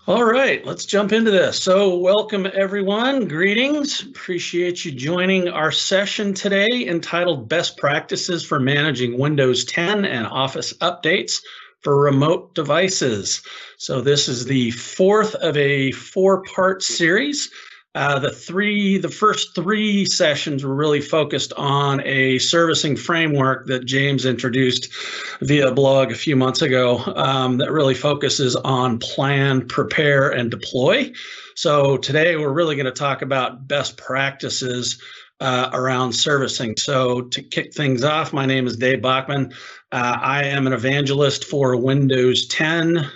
All right, let's jump into this. So welcome everyone, greetings. Appreciate you joining our session today entitled Best Practices for Managing Windows 10 and Office Updates for Remote Devices. So this is the fourth of a four-part series. The first three sessions were really focused on a servicing framework that James introduced via blog a few months ago that really focuses on plan, prepare, and deploy. So today we're really going to talk about best practices around servicing. So to kick things off, my name is Dave Bachman. I am an evangelist for Windows 10,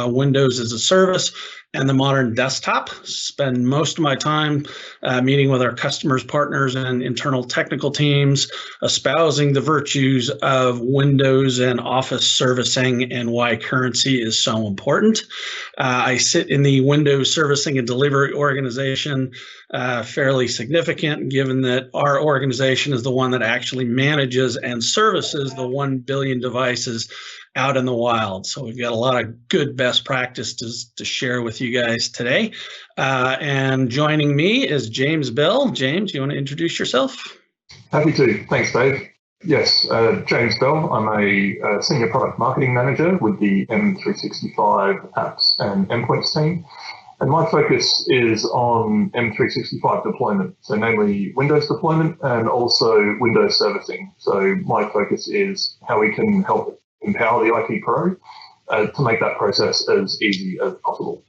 Windows as a Service, and the modern desktop. Spend most of my time meeting with our customers, partners, and internal technical teams, espousing the virtues of Windows and Office servicing and why currency is so important. I sit in the Windows Servicing and Delivery organization, fairly significant given that our organization is the one that actually manages and services the 1 billion devices out in the wild. So we've got a lot of good best practices to share with you guys today. And joining me is James Bell. James, you want to introduce yourself? Happy to. Thanks, Dave. Yes, James Bell. I'm a Senior Product Marketing Manager with the M365 Apps and Endpoints team. And my focus is on M365 deployment, so namely Windows deployment and also Windows servicing. So my focus is how we can help empower the IT pro to make that process as easy as possible.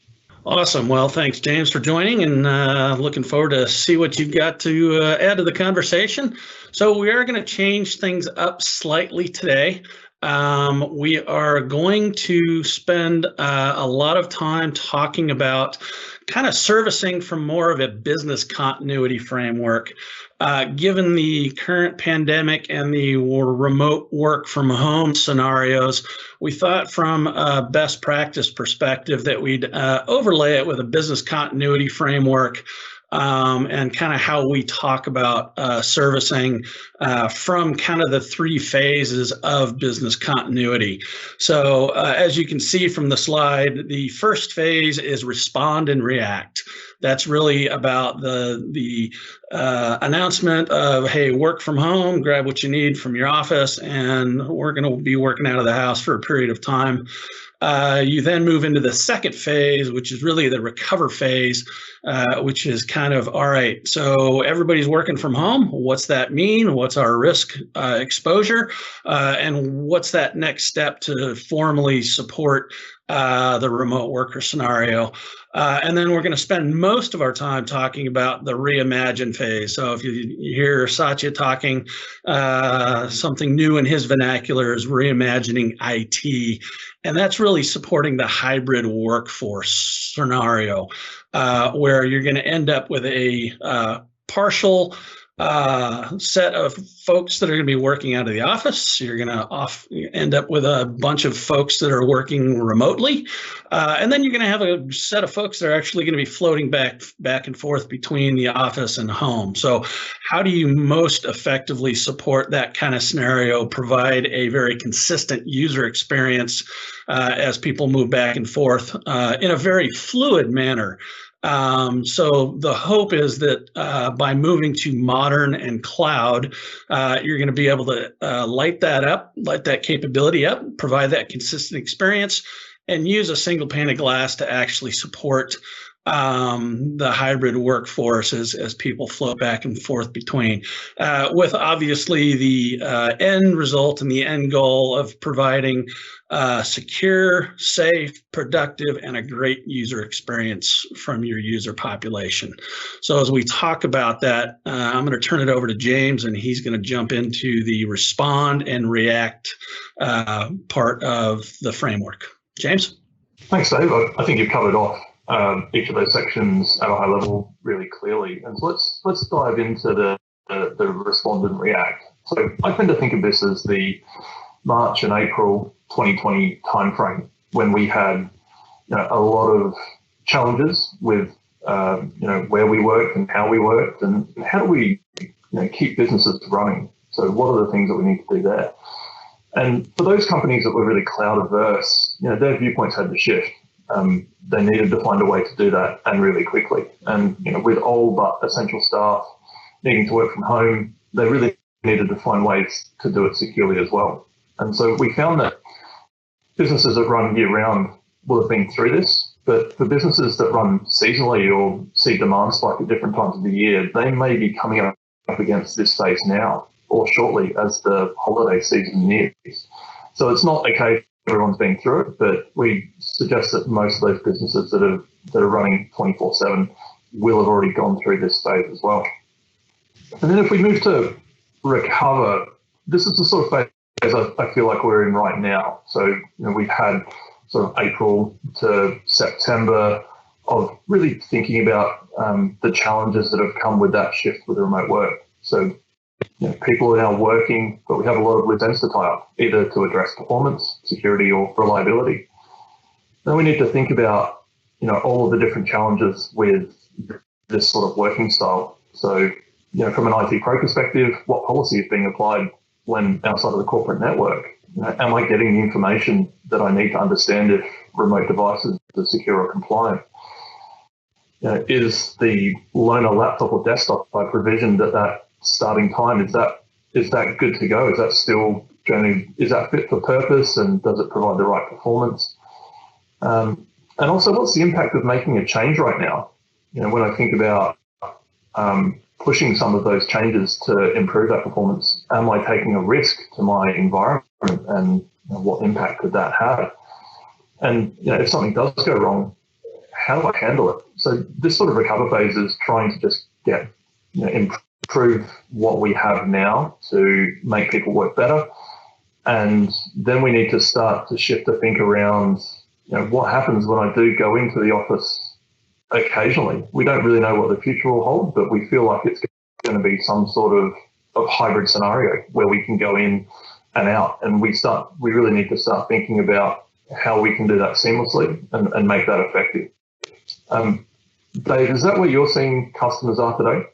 Awesome. Well, thanks, James, for joining, and looking forward to see what you've got to add to the conversation. So we are going to change things up slightly today. We are going to spend a lot of time talking about kind of servicing from more of a business continuity framework. Given the current pandemic and the remote work from home scenarios, we thought from a best practice perspective that we'd overlay it with a business continuity framework and kind of how we talk about servicing from kind of the three phases of business continuity. So as you can see from the slide, the first phase is respond and react. That's really about the announcement of, hey, work from home, grab what you need from your office, and we're going to be working out of the house for a period of time. You then move into the second phase, which is really the recover phase, which is kind of, all right, so everybody's working from home. What's that mean? What's our risk exposure? And what's that next step to formally support the remote worker scenario? And then we're going to spend most of our time talking about the reimagine phase. So if you hear Satya talking, something new in his vernacular is reimagining IT. And that's really supporting the hybrid workforce scenario, where you're going to end up with a partial set of folks that are going to be working out of the office. You're going to end up with a bunch of folks that are working remotely. And then you're going to have a set of folks that are actually going to be floating back and forth between the office and home. So how do you most effectively support that kind of scenario, provide a very consistent user experience as people move back and forth in a very fluid manner? So the hope is that by moving to modern and cloud, you're going to be able to light that capability up, provide that consistent experience, and use a single pane of glass to actually support the hybrid workforce as people float back and forth between, with obviously the end result and the end goal of providing secure, safe, productive, and a great user experience from your user population. So as we talk about that, I'm going to turn it over to James, and he's going to jump into the respond and react part of the framework. James? Thanks, Dave. I think you've covered off each of those sections at a high level really clearly. And so let's dive into the respond and react. So I tend to think of this as the March and April 2020 timeframe, when we had a lot of challenges with where we worked and how we worked, and how do we keep businesses running. So what are the things that we need to do there? And for those companies that were really cloud averse, their viewpoints had to shift. They needed to find a way to do that, and really quickly. And with all but essential staff needing to work from home, they really needed to find ways to do it securely as well. And so we found that businesses that run year-round will have been through this, but for businesses that run seasonally or see demand spike at different times of the year, they may be coming up against this phase now or shortly as the holiday season nears. So it's not a case everyone's been through it, but we suggest that most of those businesses that are running 24/7 will have already gone through this phase as well. And then if we move to recover, this is the sort of phase I feel like we're in right now. So we've had sort of April to September of really thinking about the challenges that have come with that shift with remote work. So people are now working, but we have a lot of loose ends to tie up, either to address performance, security, or reliability. Then we need to think about all of the different challenges with this sort of working style. So from an IT pro perspective, what policy is being applied when outside of the corporate network? Am I getting the information that I need to understand if remote devices are secure or compliant? Is the loaner laptop or desktop I provisioned at that starting time, is that good to go? Is that still is that fit for purpose, and does it provide the right performance? And also, what's the impact of making a change right now? When I think about pushing some of those changes to improve that performance, am I taking a risk to my environment, and what impact could that have? And if something does go wrong, how do I handle it? So this sort of recover phase is trying to just get improve what we have now to make people work better. And then we need to start to shift the think around, what happens when I do go into the office occasionally. We don't really know what the future will hold, but we feel like it's going to be some sort of hybrid scenario where we can go in and out. And we really need to start thinking about how we can do that seamlessly and make that effective. Dave, is that where you're seeing customers are today?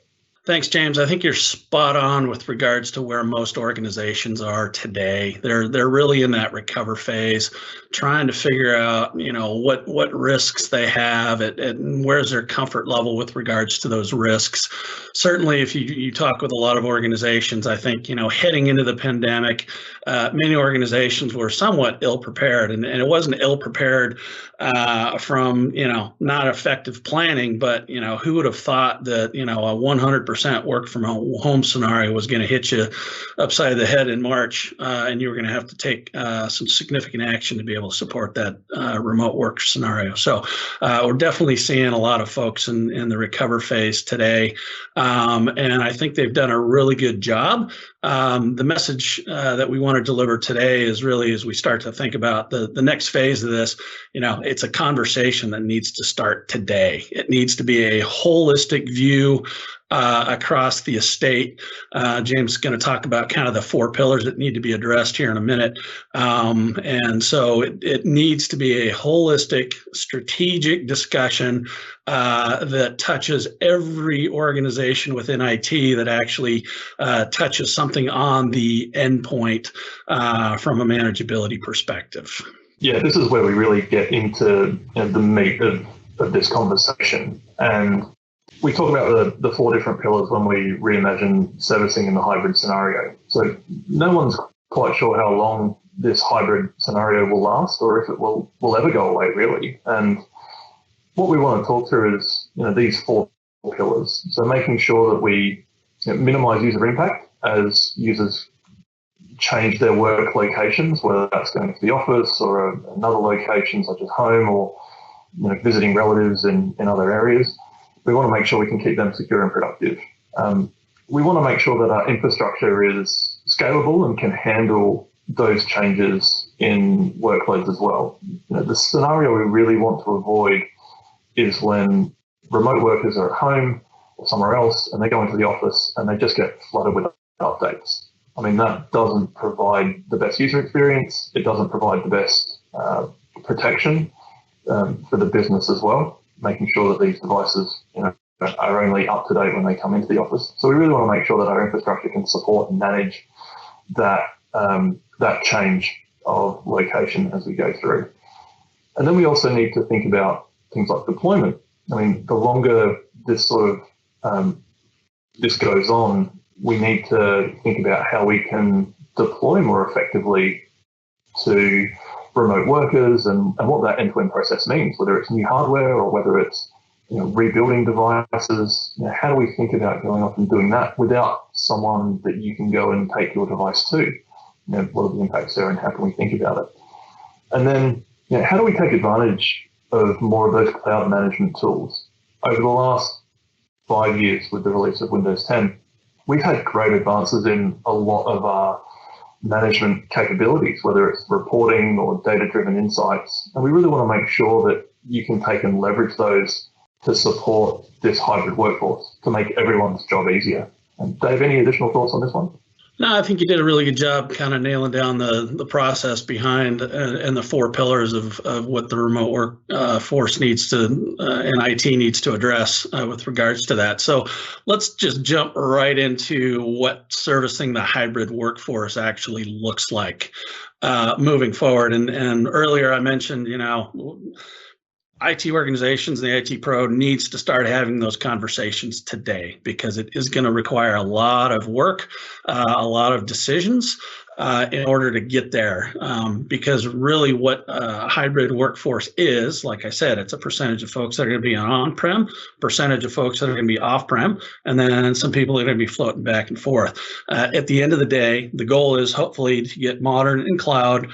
Thanks, James. I think you're spot on with regards to where most organizations are today. They're really in that recover phase, trying to figure out, what risks they have and where's their comfort level with regards to those risks. Certainly, if you talk with a lot of organizations, I think, heading into the pandemic, many organizations were somewhat ill prepared, and it wasn't ill prepared from, not effective planning, but, who would have thought that, a 100% work from home scenario was going to hit you upside the head in March, and you were going to have to take some significant action to be able to support that remote work scenario. So we're definitely seeing a lot of folks in the recover phase today, and I think they've done a really good job. The message that we want to deliver today is really, as we start to think about the next phase of this, it's a conversation that needs to start today. It needs to be a holistic view across the estate. James is going to talk about kind of the 4 pillars that need to be addressed here in a minute. And so it needs to be a holistic, strategic discussion that touches every organization within IT, that actually touches something on the endpoint from a manageability perspective. Yeah, this is where we really get into the meat of this conversation. And we talk about the 4 different pillars when we reimagine servicing in the hybrid scenario. So no one's quite sure how long this hybrid scenario will last, or if it will ever go away, really. And what we want to talk through is these 4 pillars. So making sure that we minimize user impact as users change their work locations, whether that's going to the office or another location such as home, or visiting relatives in other areas. We want to make sure we can keep them secure and productive. We want to make sure that our infrastructure is scalable and can handle those changes in workloads as well. The scenario we really want to avoid is when remote workers are at home or somewhere else and they go into the office and they just get flooded with updates. I mean, that doesn't provide the best user experience. It doesn't provide the best protection for the business as well, making sure that these devices are only up to date when they come into the office. So we really want to make sure that our infrastructure can support and manage that change of location as we go through. And then we also need to think about things like deployment. I mean, the longer this sort of this goes on, we need to think about how we can deploy more effectively to remote workers and what that end-to-end process means, whether it's new hardware or whether it's rebuilding devices. How do we think about going off and doing that without someone that you can go and take your device to? What are the impacts there and how can we think about it? And then how do we take advantage of more of those cloud management tools? Over the last 5 years with the release of Windows 10, we've had great advances in a lot of our management capabilities, whether it's reporting or data-driven insights. And we really want to make sure that you can take and leverage those to support this hybrid workforce, to make everyone's job easier. And Dave, any additional thoughts on this one? No, I think you did a really good job kind of nailing down the process behind and the four pillars of what the remote work force needs to and IT needs to address with regards to that. So let's just jump right into what servicing the hybrid workforce actually looks like moving forward. And earlier I mentioned, IT organizations and the IT pro needs to start having those conversations today because it is going to require a lot of work, a lot of decisions in order to get there. Because really what a hybrid workforce is, like I said, it's a percentage of folks that are going to be on-prem, percentage of folks that are going to be off-prem, and then some people are going to be floating back and forth. At the end of the day, the goal is hopefully to get modern and cloud,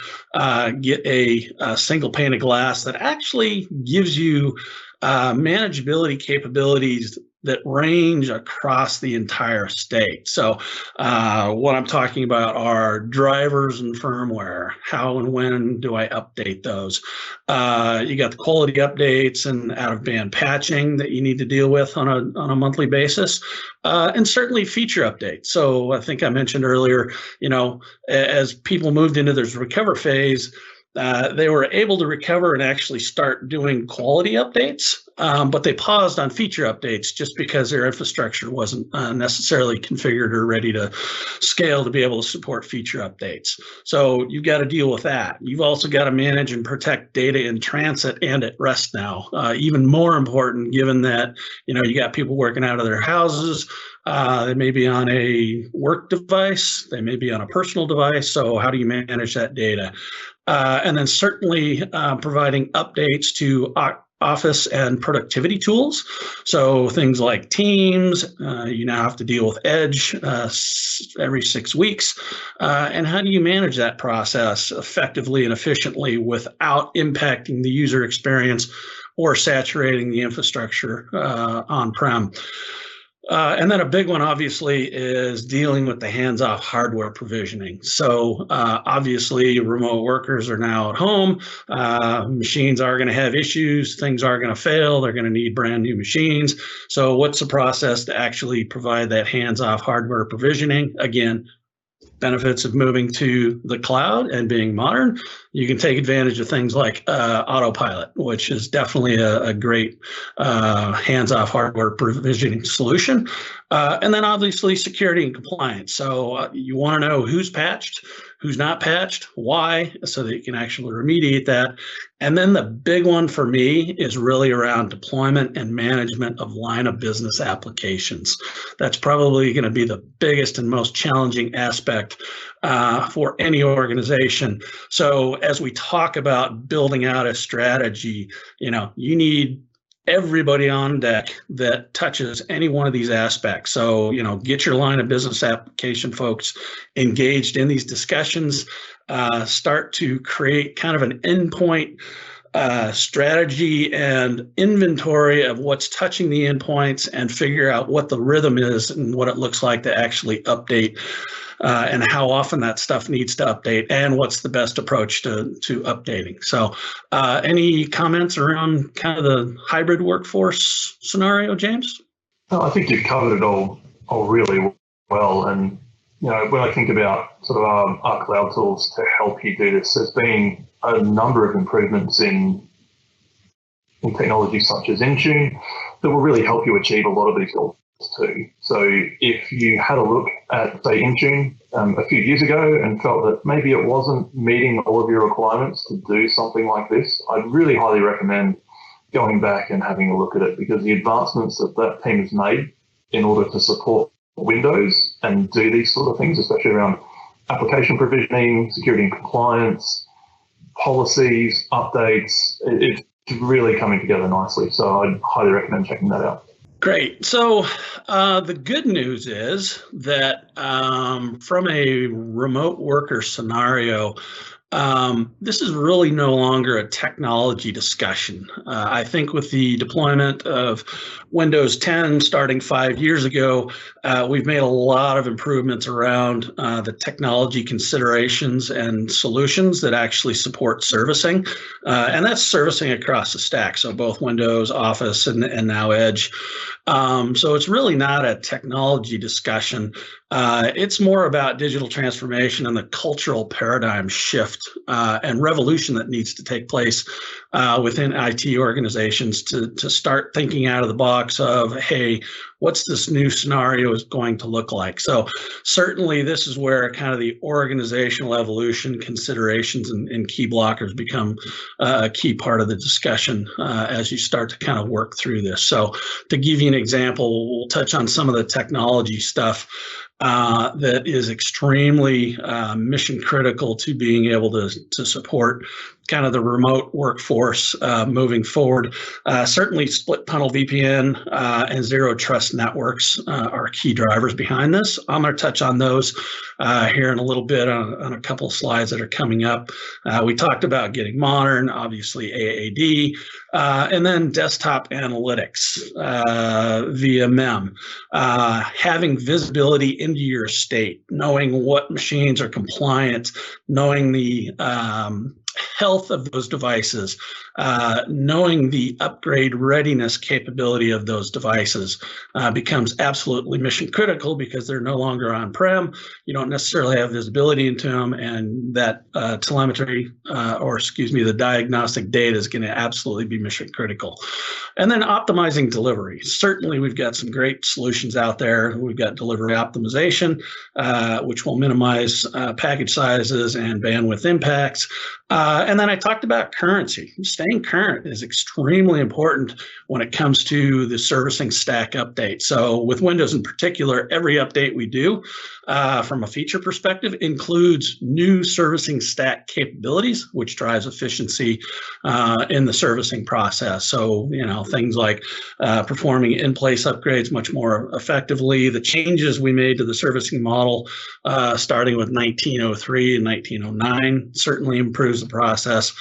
get a single pane of glass that actually gives you manageability capabilities that range across the entire state. So what I'm talking about are drivers and firmware. How and when do I update those? You got the quality updates and out-of-band patching that you need to deal with on a monthly basis, and certainly feature updates. So I think I mentioned earlier, as people moved into this recover phase, they were able to recover and actually start doing quality updates, but they paused on feature updates just because their infrastructure wasn't necessarily configured or ready to scale to be able to support feature updates. So you've got to deal with that. You've also got to manage and protect data in transit and at rest now. Even more important, given that you got people working out of their houses. They may be on a work device. They may be on a personal device. So how do you manage that data? And then certainly providing updates to office and productivity tools. So things like Teams, you now have to deal with Edge every 6 weeks. And how do you manage that process effectively and efficiently without impacting the user experience or saturating the infrastructure on-prem? And then a big one, obviously, is dealing with the hands-off hardware provisioning. So obviously, remote workers are now at home. Machines are going to have issues. Things are going to fail. They're going to need brand new machines. So what's the process to actually provide that hands-off hardware provisioning? Again, benefits of moving to the cloud and being modern. You can take advantage of things like autopilot, which is definitely a great hands-off hardware provisioning solution. And then obviously security and compliance. So you want to know who's patched, who's not patched, why, so that you can actually remediate that. And then the big one for me is really around deployment and management of line of business applications. That's probably going to be the biggest and most challenging aspect for any organization. So as we talk about building out a strategy, you need everybody on deck that touches any one of these aspects. So, get your line of business application folks engaged in these discussions, start to create kind of an endpoint strategy and inventory of what's touching the endpoints and figure out what the rhythm is and what it looks like to actually update and how often that stuff needs to update and what's the best approach to updating. So any comments around kind of the hybrid workforce scenario, James? No, I think you've covered it all really well. And, when I think about sort of our cloud tools to help you do this, there's been a number of improvements in technology such as Intune that will really help you achieve a lot of these goals. too. So if you had a look at, say, Intune a few years ago and felt that maybe it wasn't meeting all of your requirements to do something like this, I'd really highly recommend going back and having a look at it, because the advancements that that team has made in order to support Windows and do these sort of things, especially around application provisioning, security and compliance, policies, updates, it's really coming together nicely. So I'd highly recommend checking that out. Great. So the good news is that from a remote worker scenario, this is really no longer a technology discussion. I think with the deployment of Windows 10 starting 5 years ago, we've made a lot of improvements around the technology considerations and solutions that actually support servicing. And that's servicing across the stack, so both Windows, Office, and now Edge. So it's really not a technology discussion. It's more about digital transformation and the cultural paradigm shift and revolution that needs to take place within IT organizations to start thinking out of the box of, hey, what's this new scenario is going to look like? So certainly this is where kind of the organizational evolution considerations and key blockers become a key part of the discussion as you start to kind of work through this. So to give you an example, we'll touch on some of the technology stuff that is extremely mission critical to being able to support kind of the remote workforce moving forward. Certainly split tunnel VPN and zero trust networks are key drivers behind this. I'm going to touch on those here in a little bit on a couple of slides that are coming up. We talked about getting modern, obviously AAD, and then desktop analytics via MEM, having visibility into your state, knowing what machines are compliant, knowing the health of those devices, knowing the upgrade readiness capability of those devices becomes absolutely mission critical, because they're no longer on-prem. You don't necessarily have visibility into them, and that telemetry, the diagnostic data is going to absolutely be mission critical. And then optimizing delivery. Certainly we've got some great solutions out there. We've got delivery optimization, which will minimize package sizes and bandwidth impacts. And then I talked about currency. Staying current is extremely important when it comes to the servicing stack update. So with Windows in particular, every update we do from a feature perspective includes new servicing stack capabilities, which drives efficiency in the servicing process. So, things like performing in-place upgrades much more effectively. The changes we made to the servicing model starting with 1903 and 1909 certainly improves the process,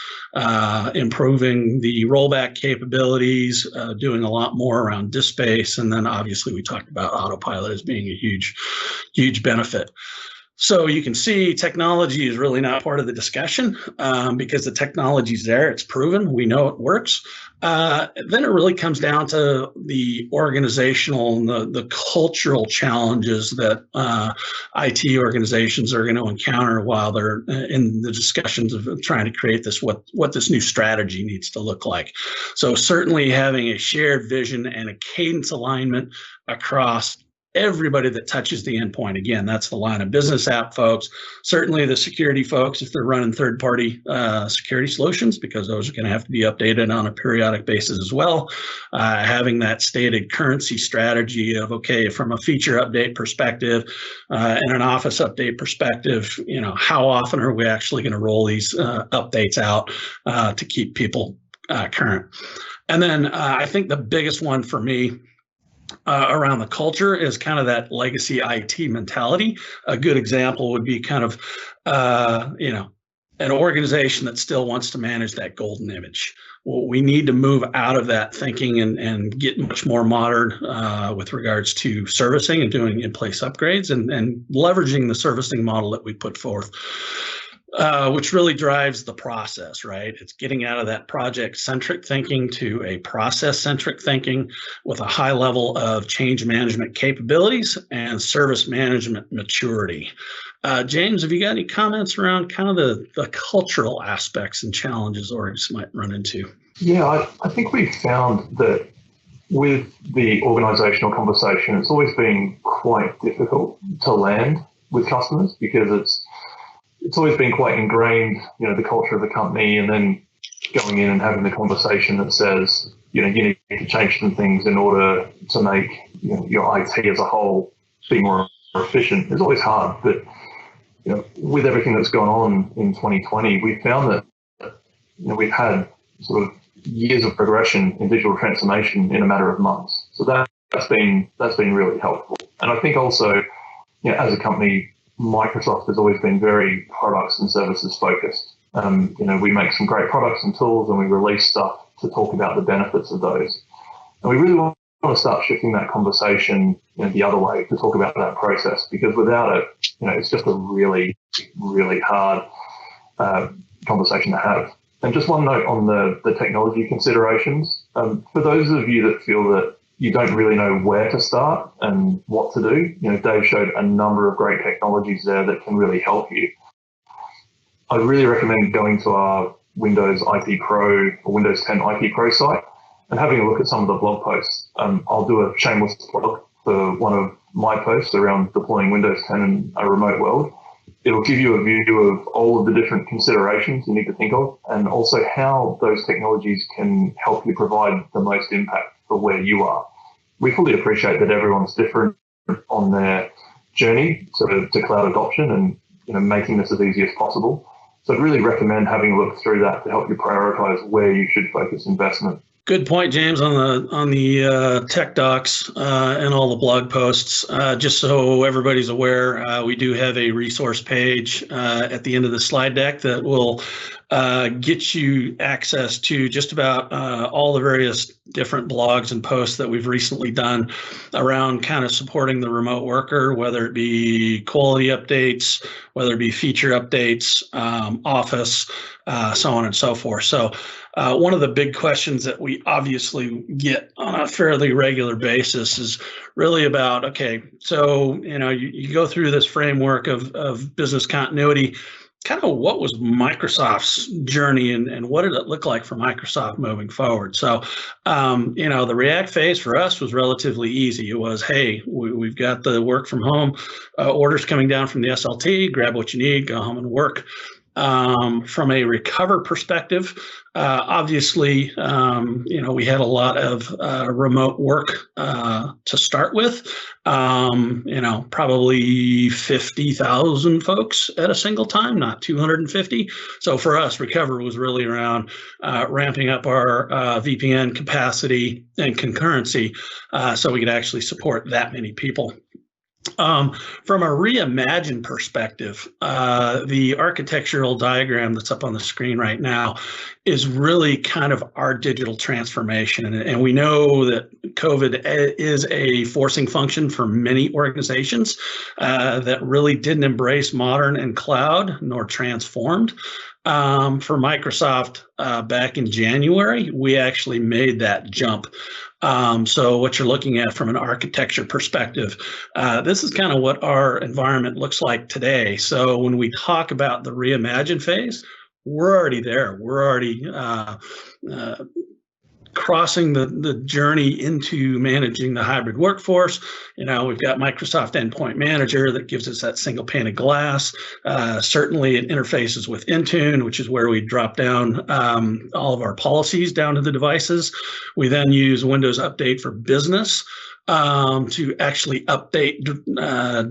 improving the rollback capabilities, doing a lot more around disk space. And then obviously we talked about autopilot as being a huge benefit. So you can see technology is really not part of the discussion because the technology's there, it's proven, we know it works. Then it really comes down to the organizational and the cultural challenges that IT organizations are going to encounter while they're in the discussions of trying to create this, what this new strategy needs to look like. So certainly having a shared vision and a cadence alignment across everybody that touches the endpoint. Again, that's the line of business app folks, certainly the security folks if they're running third-party security solutions, because those are going to have to be updated on a periodic basis as well. Having that stated currency strategy of, okay, from a feature update perspective and an Office update perspective, how often are we actually going to roll these updates out to keep people current? And then I think the biggest one for me around the culture is kind of that legacy IT mentality. A good example would be kind of, an organization that still wants to manage that golden image. Well, we need to move out of that thinking and get much more modern with regards to servicing and doing in-place upgrades and leveraging the servicing model that we put forth. Which really drives the process, right? It's getting out of that project-centric thinking to a process-centric thinking with a high level of change management capabilities and service management maturity. James, have you got any comments around kind of the cultural aspects and challenges orgs might run into? Yeah, I think we've found that with the organizational conversation, it's always been quite difficult to land with customers because it's always been quite ingrained, the culture of the company, and then going in and having the conversation that says, you need to change some things in order to make your IT as a whole be more efficient. It's always hard, but with everything that's gone on in 2020, we found that we've had sort of years of progression in digital transformation in a matter of months. So that's been really helpful. And I think also, as a company, Microsoft has always been very products and services focused. We make some great products and tools, and we release stuff to talk about the benefits of those. And we really want to start shifting that conversation the other way, to talk about that process, because without it, it's just a really, really hard conversation to have. And just one note on the technology considerations. For those of you that feel that you don't really know where to start and what to do, Dave showed a number of great technologies there that can really help you. I'd really recommend going to our Windows IT Pro or Windows 10 IT Pro site and having a look at some of the blog posts. I'll do a shameless plug for one of my posts around deploying Windows 10 in a remote world. It'll give you a view of all of the different considerations you need to think of, and also how those technologies can help you provide the most impact for where you are. We fully appreciate that everyone's different on their journey to cloud adoption and making this as easy as possible. So I'd really recommend having a look through that to help you prioritize where you should focus investment. Good point, James, on the tech docs and all the blog posts. Just so everybody's aware, we do have a resource page at the end of the slide deck that will get you access to just about all the various different blogs and posts that we've recently done around kind of supporting the remote worker, whether it be quality updates, whether it be feature updates, Office, so on and so forth. So one of the big questions that we obviously get on a fairly regular basis is really about, okay, so you go through this framework of business continuity. Kind of what was Microsoft's journey and what did it look like for Microsoft moving forward? So, the React phase for us was relatively easy. It was, hey, we've got the work from home orders coming down from the SLT, grab what you need, go home and work. From a Recover perspective, obviously, we had a lot of remote work to start with. Probably 50,000 folks at a single time, not 250. So for us, Recover was really around ramping up our VPN capacity and concurrency so we could actually support that many people. From a reimagine perspective, the architectural diagram that's up on the screen right now is really kind of our digital transformation. And we know that COVID is a forcing function for many organizations that really didn't embrace modern and cloud nor transformed. For Microsoft, back in January, we actually made that jump. So what you're looking at from an architecture perspective, this is kind of what our environment looks like today. So when we talk about the reimagine phase, we're already there. We're already crossing the journey into managing the hybrid workforce. We've got Microsoft Endpoint Manager that gives us that single pane of glass. Certainly it interfaces with Intune, which is where we drop down all of our policies down to the devices. We then use Windows Update for Business to actually update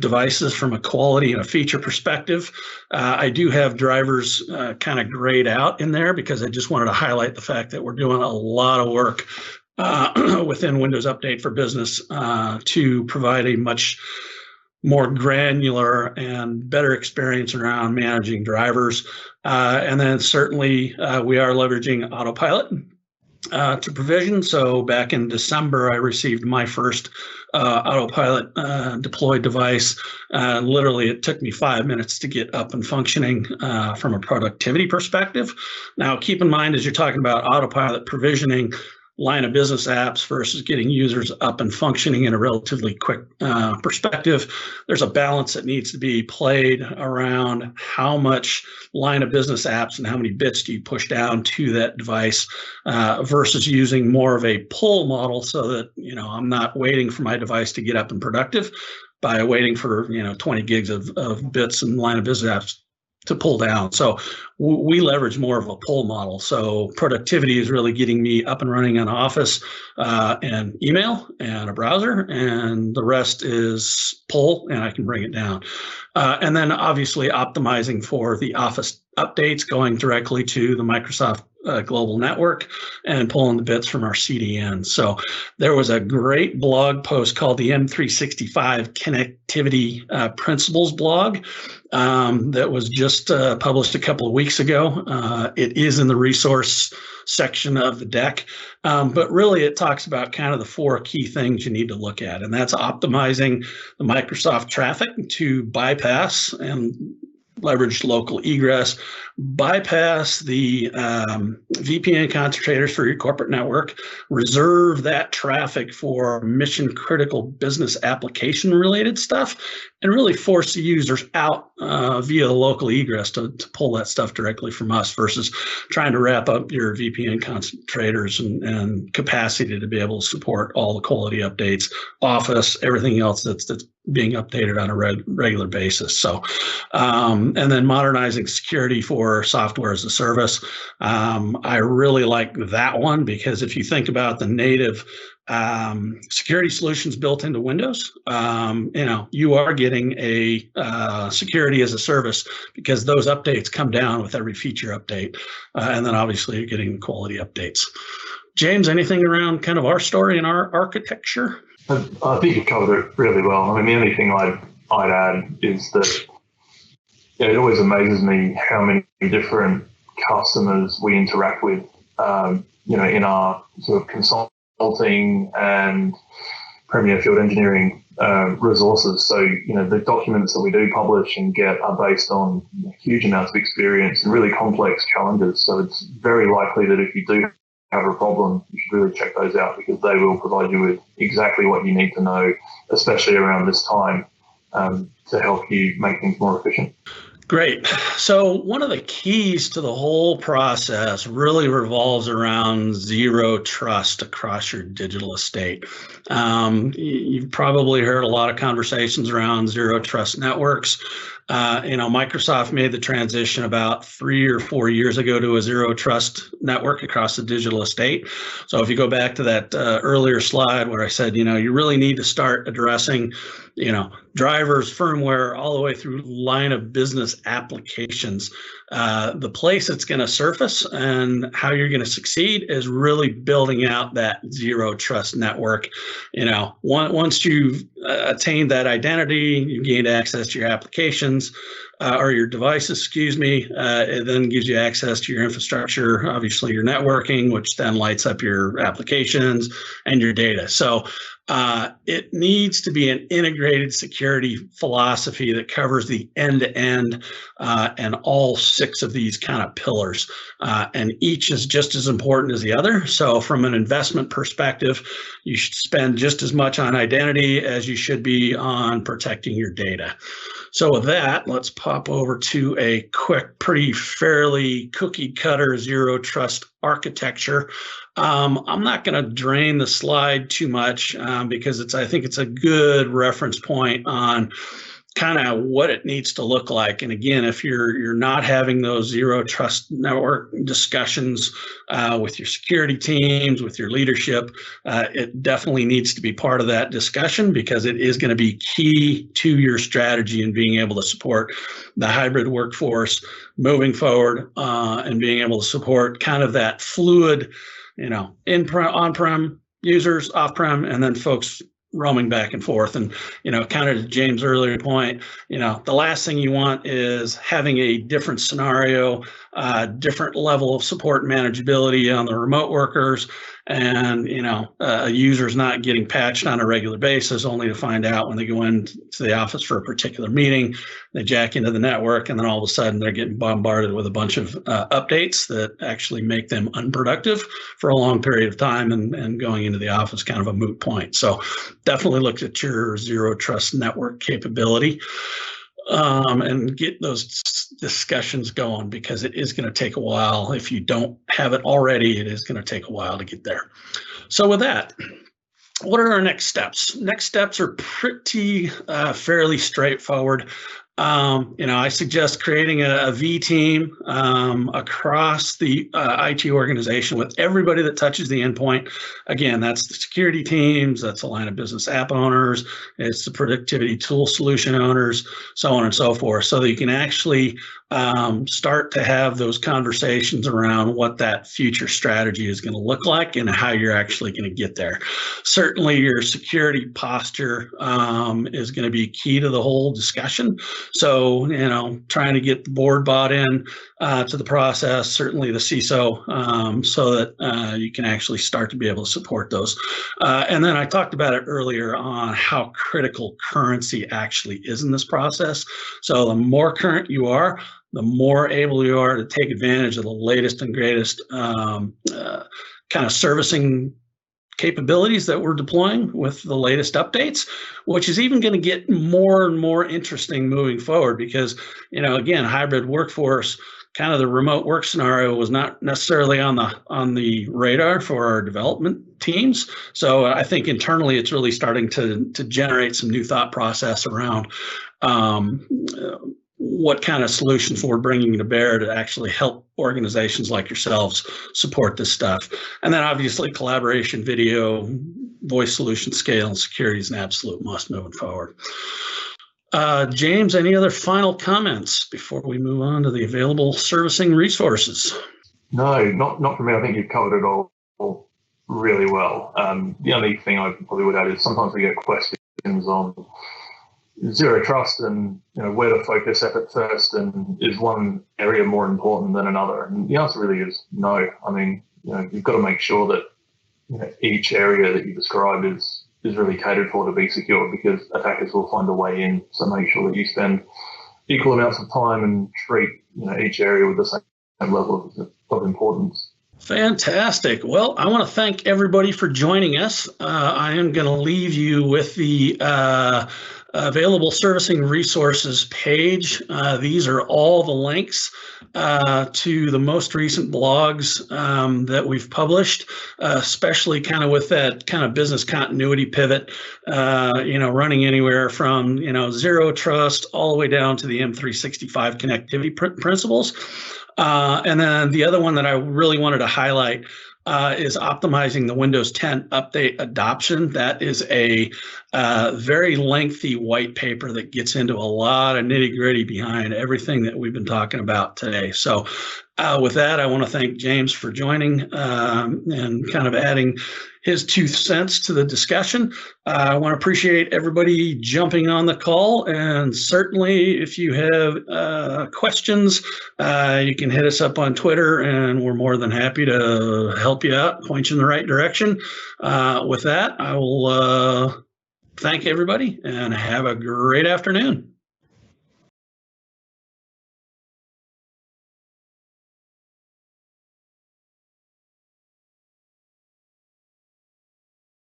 devices from a quality and a feature perspective. I do have drivers kind of grayed out in there because I just wanted to highlight the fact that we're doing a lot of work within Windows Update for Business to provide a much more granular and better experience around managing drivers. And then certainly we are leveraging Autopilot to provision. So back in December, I received my first Autopilot deployed device. Literally, it took me 5 minutes to get up and functioning from a productivity perspective. Now, keep in mind, as you're talking about Autopilot provisioning, line of business apps versus getting users up and functioning in a relatively quick perspective. There's a balance that needs to be played around how much line of business apps and how many bits do you push down to that device versus using more of a pull model so that, I'm not waiting for my device to get up and productive by waiting for, 20 gigs of bits and line of business apps to pull down. So we leverage more of a pull model. So productivity is really getting me up and running on Office and email and a browser, and the rest is pull, and I can bring it down. And then obviously optimizing for the Office updates, going directly to the Microsoft global network and pulling the bits from our CDN. So there was a great blog post called the M365 Connectivity Principles blog that was just published a couple of weeks ago. It is in the resource section of the deck, but really it talks about kind of the 4 key things you need to look at, and that's optimizing the Microsoft traffic to bypass and leverage local egress, bypass the VPN concentrators for your corporate network, reserve that traffic for mission critical business application related stuff, and really force the users out via local egress to pull that stuff directly from us versus trying to wrap up your VPN concentrators and capacity to be able to support all the quality updates, Office, everything else that's being updated on a regular basis. So, and then modernizing security for software as a service. I really like that one because if you think about the native security solutions built into Windows, you are getting a security as a service because those updates come down with every feature update. And then obviously you're getting quality updates. James, anything around kind of our story and our architecture? I think you covered it really well. I mean, the only thing I'd add is that it always amazes me how many different customers we interact with, in our sort of consulting and Premier Field Engineering resources. So, the documents that we do publish and get are based on huge amounts of experience and really complex challenges. So it's very likely that if you do have a problem, you should really check those out because they will provide you with exactly what you need to know, especially around this time, to help you make things more efficient. Great. So one of the keys to the whole process really revolves around zero trust across your digital estate. You've probably heard a lot of conversations around zero trust networks. Microsoft made the transition about 3 or 4 years ago to a zero trust network across the digital estate. So if you go back to that earlier slide where I said, you really need to start addressing, drivers, firmware, all the way through line of business applications. The place it's going to surface and how you're going to succeed is really building out that zero trust network. Once you've attained that identity, you gained access to your applications or your devices, it then gives you access to your infrastructure, obviously your networking, which then lights up your applications and your data. So it needs to be an integrated security philosophy that covers the end-to-end and all 6 of these kind of pillars. And each is just as important as the other. So from an investment perspective, you should spend just as much on identity as you should be on protecting your data. So with that, let's pop over to a quick, fairly cookie cutter zero trust architecture. I'm not going to drain the slide too much because I think it's a good reference point on kind of what it needs to look like. And again, if you're not having those zero trust network discussions with your security teams, with your leadership, it definitely needs to be part of that discussion because it is going to be key to your strategy and being able to support the hybrid workforce moving forward and being able to support kind of that fluid, on-prem users, off-prem, and then folks roaming back and forth. And, kind of to James' earlier point, the last thing you want is having a different scenario, different level of support and manageability on the remote workers, and, a user's not getting patched on a regular basis only to find out when they go into the office for a particular meeting they jack into the network, and then all of a sudden they're getting bombarded with a bunch of updates that actually make them unproductive for a long period of time, and going into the office kind of a moot point. So definitely look at your zero trust network capability and get those discussions going, because it is going to take a while. If you don't have it already, it is going to take a while to get there. So with that, what are our next steps? Next steps are pretty fairly straightforward. I suggest creating a V team across the IT organization with everybody that touches the endpoint. Again, that's the security teams, that's the line of business app owners, it's the productivity tool solution owners, so on and so forth, so that you can actually start to have those conversations around what that future strategy is going to look like and how you're actually going to get there. Certainly, your security posture is going to be key to the whole discussion. So, trying to get the board bought in to the process, certainly the CISO, so that you can actually start to be able to support those. And then I talked about it earlier on how critical currency actually is in this process. So the more current you are, the more able you are to take advantage of the latest and greatest kind of servicing capabilities that we're deploying with the latest updates, which is even going to get more and more interesting moving forward, because, again, hybrid workforce, kind of the remote work scenario was not necessarily on the radar for our development teams. So I think internally it's really starting to generate some new thought process around what kind of solutions we're bringing to bear to actually help organizations like yourselves support this stuff. And then obviously collaboration, video, voice solution, scale, and security is an absolute must moving forward. James, any other final comments before we move on to the available servicing resources? No, not for me. I think you've covered it all really well. The only thing I probably would add is sometimes we get questions on zero trust and where to focus effort first, and is one area more important than another? And the answer really is no. I mean, you've got to make sure that each area that you described is really catered for to be secure, because attackers will find a way in. So make sure that you spend equal amounts of time and treat each area with the same level of importance. Fantastic. Well, I want to thank everybody for joining us. I am going to leave you with the available servicing resources page. These are all the links to the most recent blogs that we've published, especially kind of with that kind of business continuity pivot, running anywhere from, zero trust all the way down to the M365 connectivity principles. And then the other one that I really wanted to highlight is optimizing the Windows 10 update adoption. That is a very lengthy white paper that gets into a lot of nitty-gritty behind everything that we've been talking about today. So with that, I want to thank James for joining and kind of adding his 2 cents to the discussion. I want to appreciate everybody jumping on the call, and certainly if you have questions, you can hit us up on Twitter, and we're more than happy to help you out, point you in the right direction. With that, I will thank everybody and have a great afternoon.